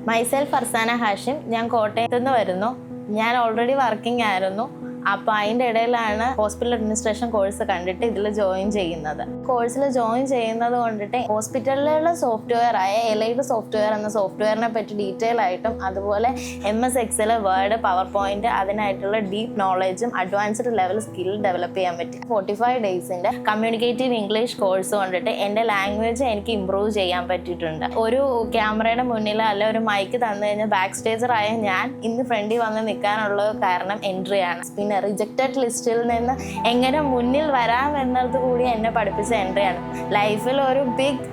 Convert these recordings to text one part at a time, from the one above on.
Myself Farsana Hashim. ഞാൻ കോട്ടയത്ത് നിന്ന് വരുന്നു. ഞാൻ ഓൾറെഡി വർക്കിംഗ് ആയിരുന്നു. അപ്പോൾ അതിൻ്റെ ഇടയിലാണ് ഹോസ്പിറ്റൽ അഡ്മിനിസ്ട്രേഷൻ കോഴ്സ് കണ്ടിട്ട് ഇതിൽ ജോയിൻ ചെയ്യുന്നത്. കോഴ്സിൽ ജോയിൻ ചെയ്യുന്നത് കൊണ്ടിട്ട് ഹോസ്പിറ്റലിലുള്ള സോഫ്റ്റ്വെയർ ആയ എലൈഡ് സോഫ്റ്റ്വെയർ എന്ന സോഫ്റ്റ്വെയറിനെ പറ്റി ഡീറ്റെയിൽ ആയിട്ടും അതുപോലെ MS Excel, word, PowerPoint അതിനായിട്ടുള്ള ഡീപ്പ് നോളജും അഡ്വാൻസ്ഡ് ലെവൽ സ്കിൽ ഡെവലപ്പ് ചെയ്യാൻ പറ്റി. 45 ഡേയ്സിൻ്റെ കമ്മ്യൂണിക്കേറ്റീവ് ഇംഗ്ലീഷ് കോഴ്സ് കൊണ്ടിട്ട് എൻ്റെ ലാംഗ്വേജ് എനിക്ക് ഇമ്പ്രൂവ് ചെയ്യാൻ പറ്റിയിട്ടുണ്ട്. ഒരു ക്യാമറയുടെ മുന്നിൽ അല്ല ഒരു മൈക്ക് തന്നു കഴിഞ്ഞാൽ ബാക്ക് സ്റ്റേജറായ ഞാൻ ഇന്ന് ഫ്രണ്ടിൽ വന്ന് നിൽക്കാനുള്ള കാരണം എൻട്രിയാണ്. പിന്നെ റിജക്റ്റഡ് ലിസ്റ്റിൽ നിന്ന് എങ്ങനെ മുന്നിൽ വരാം എന്നത് കൂടി എന്നെ പഠിപ്പിച്ച എൻട്രിയാണ്. ലൈഫിൽ ഒരു ബിഗ്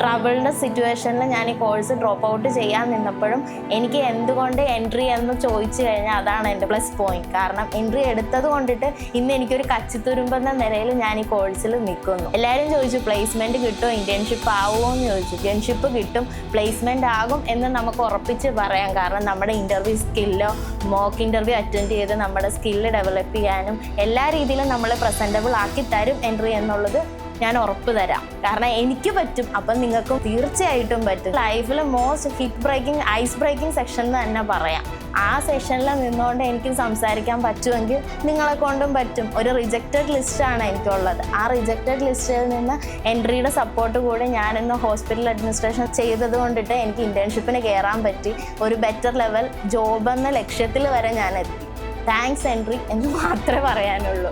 ട്രബിളിൻ്റെ സിറ്റുവേഷനിൽ ഞാൻ ഈ കോഴ്സ് ഡ്രോപ്പ് ഔട്ട് ചെയ്യാൻ നിന്നപ്പോഴും എനിക്ക് എന്തുകൊണ്ട് എൻട്രി എന്ന് ചോദിച്ചു കഴിഞ്ഞാൽ അതാണ് എൻ്റെ പ്ലസ് പോയിന്റ്. കാരണം എൻട്രി എടുത്തത് കൊണ്ടിട്ട് ഇന്ന് എനിക്കൊരു കച്ചിത്തുരുമ്പെന്ന നിലയിൽ ഞാൻ ഈ കോഴ്സിൽ നിൽക്കുന്നു. എല്ലാവരും ചോദിച്ചു പ്ലേസ്മെൻറ്റ് കിട്ടുമോ, ഇന്റേൺഷിപ്പ് ആവുമോ എന്ന് ചോദിച്ചു. ഇന്റേൺഷിപ്പ് കിട്ടും, പ്ലേസ്മെൻറ്റ് ആകും എന്ന് നമുക്ക് ഉറപ്പിച്ച് പറയാം. കാരണം നമ്മുടെ ഇൻ്റർവ്യൂ സ്കില്ലോ മോക്ക് ഇൻ്റർവ്യൂ അറ്റൻഡ് ചെയ്ത് നമ്മുടെ സ്കില്ല് ഡെവലപ്പ് ചെയ്യാനും എല്ലാ രീതിയിലും നമ്മളെ പ്രസൻറ്റബിൾ ആക്കി തരും എൻട്രി എന്നുള്ളത് ഞാൻ ഉറപ്പ് തരാം. കാരണം എനിക്ക് പറ്റും, അപ്പം നിങ്ങൾക്കും തീർച്ചയായിട്ടും പറ്റും. ലൈഫിൽ most hit breaking, ice breaking session എന്ന് തന്നെ പറയാം. ആ സെഷനിൽ നിന്നുകൊണ്ട് എനിക്ക് സംസാരിക്കാൻ പറ്റുമെങ്കിൽ നിങ്ങളെ കൊണ്ടും പറ്റും. ഒരു റിജക്റ്റഡ് ലിസ്റ്റാണ് എനിക്കുള്ളത്. ആ റിജക്റ്റഡ് ലിസ്റ്റിൽ നിന്ന് എൻട്രിയുടെ സപ്പോർട്ട് കൂടി ഞാനിന്ന് ഹോസ്പിറ്റൽ അഡ്മിനിസ്ട്രേഷൻ ചെയ്തത് കൊണ്ടിട്ട് എനിക്ക് ഇന്റേൺഷിപ്പിന് കയറാൻ പറ്റി. ഒരു ബെറ്റർ ലെവൽ ജോബ് എന്ന ലക്ഷ്യത്തിൽ വരെ ഞാൻ എത്തി. താങ്ക്സ് എൻട്രി എന്ന് മാത്രമേ പറയാനുള്ളൂ.